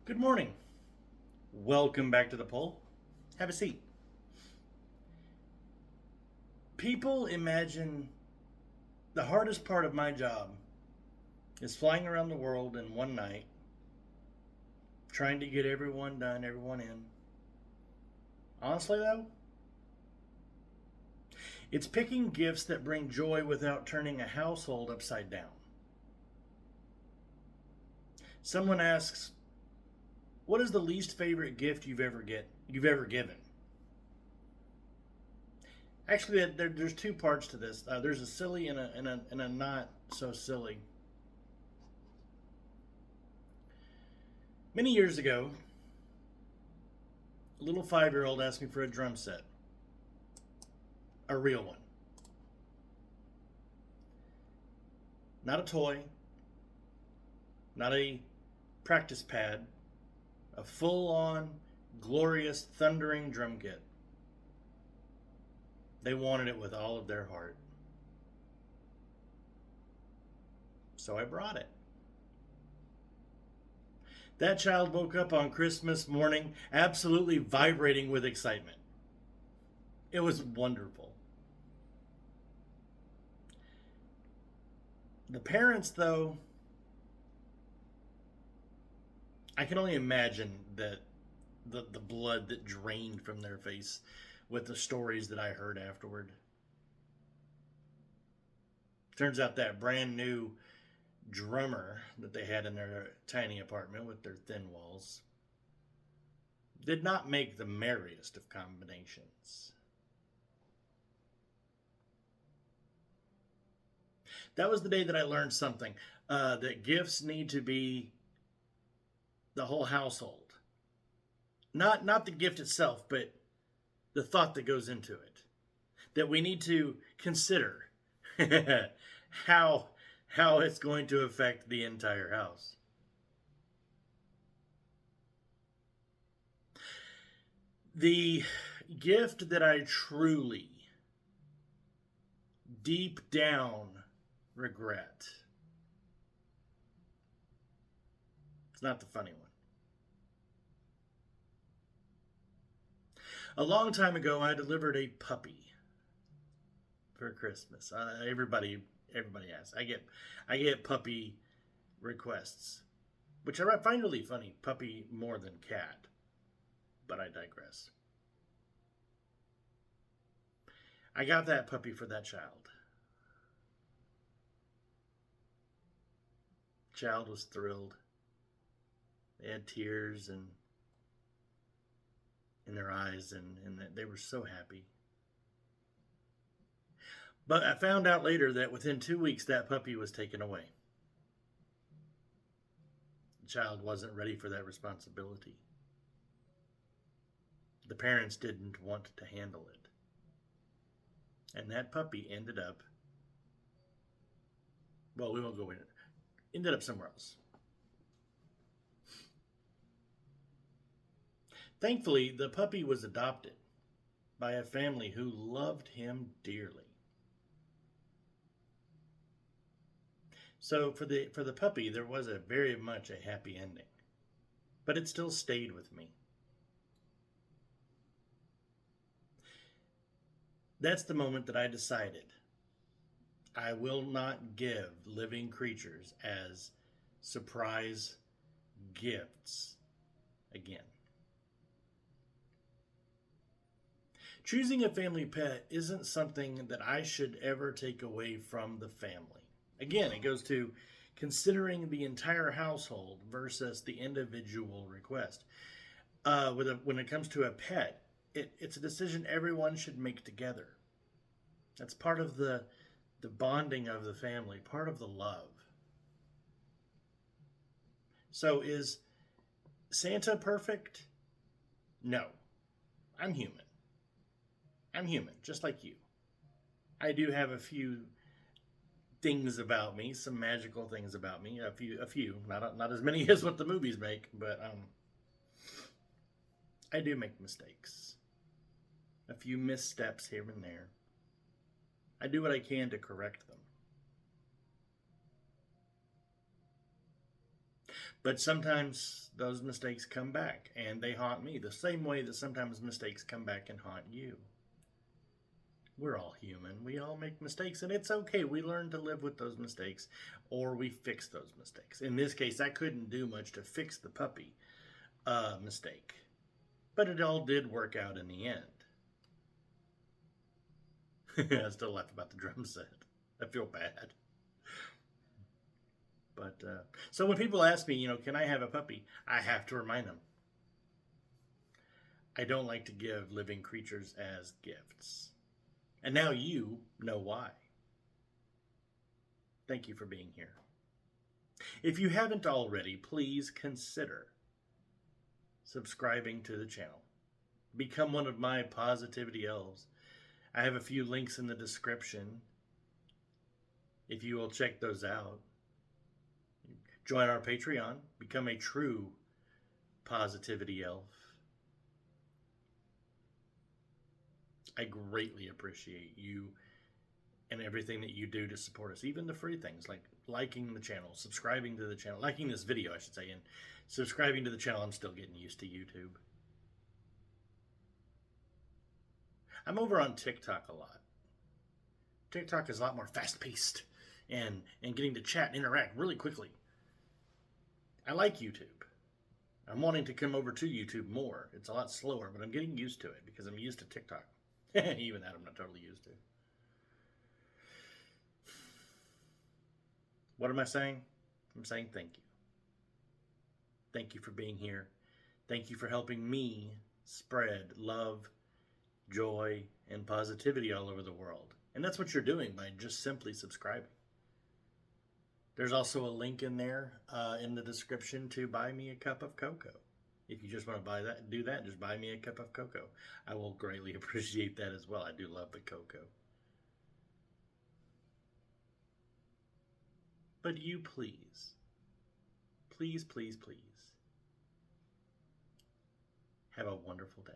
Good morning. Welcome back to the poll. Have a seat. People imagine the hardest part of my job is flying around the world in one night, trying to get everyone done, everyone in. Honestly, though, it's picking gifts that bring joy without turning a household upside down. Someone asks, "What is the least favorite gift you've ever given?" Actually, there's two parts to this. There's a silly and a not so silly. Many years ago, a little 5-year-old asked me for a drum set, a real one, not a toy, not a practice pad, a full-on, glorious, thundering drum kit. They wanted it with all of their heart, so I brought it. That child woke up on Christmas morning absolutely vibrating with excitement. It was wonderful. The parents, though, I can only imagine that the blood that drained from their face with the stories that I heard afterward. Turns out that brand new drummer that they had in their tiny apartment with their thin walls did not make the merriest of combinations. That was the day that I learned something, that gifts need to be the whole household. Not the gift itself, but the thought that goes into it. That we need to consider how how it's going to affect the entire house. The gift that I truly, deep down, regret. It's not the funny one. A long time ago, I delivered a puppy for Christmas. Everybody asks. I get puppy requests, which I find really funny. Puppy more than cat, but I digress. I got that puppy for that child. Child was thrilled. They had tears in their eyes, and they were so happy. But I found out later that within 2 weeks, that puppy was taken away. The child wasn't ready for that responsibility. The parents didn't want to handle it. And that puppy ended up, well, we won't go in it, ended up somewhere else. Thankfully, the puppy was adopted by a family who loved him dearly. So for the puppy, there was a very much a happy ending, but it still stayed with me. That's the moment that I decided I will not give living creatures as surprise gifts again. Choosing a family pet isn't something that I should ever take away from the family. Again, it goes to considering the entire household versus the individual request. When it comes to a pet, it's a decision everyone should make together. That's part of the bonding of the family, part of the love. So is Santa perfect? No. I'm human. I'm human, just like you. I do have a few things about me, some magical things about me, a few, not as many as what the movies make, but I do make mistakes, a few missteps here and there. I do what I can to correct them. But sometimes those mistakes come back and they haunt me the same way that sometimes mistakes come back and haunt you. We're all human. We all make mistakes, and it's okay. We learn to live with those mistakes, or we fix those mistakes. In this case, I couldn't do much to fix the puppy mistake, but it all did work out in the end. I still laugh about the drum set. I feel bad. But so when people ask me, can I have a puppy? I have to remind them. I don't like to give living creatures as gifts. And now you know why. Thank you for being here. If you haven't already, please consider subscribing to the channel. Become one of my positivity elves. I have a few links in the description if you will check those out. Join our Patreon. Become a true positivity elf. I greatly appreciate you and everything that you do to support us. Even the free things like liking the channel, subscribing to the channel, liking this video, I should say, and subscribing to the channel. I'm still getting used to YouTube. I'm over on TikTok a lot. TikTok is a lot more fast-paced and getting to chat and interact really quickly. I like YouTube. I'm wanting to come over to YouTube more. It's a lot slower, but I'm getting used to it because I'm used to TikTok. Even that I'm not totally used to. What am I saying? I'm saying thank you. Thank you for being here. Thank you for helping me spread love, joy, and positivity all over the world. And that's what you're doing by just simply subscribing. There's also a link in there in the description to buy me a cup of cocoa. If you just want to do that, just buy me a cup of cocoa. I will greatly appreciate that as well. I do love the cocoa. But you please, please, please, please, have a wonderful day.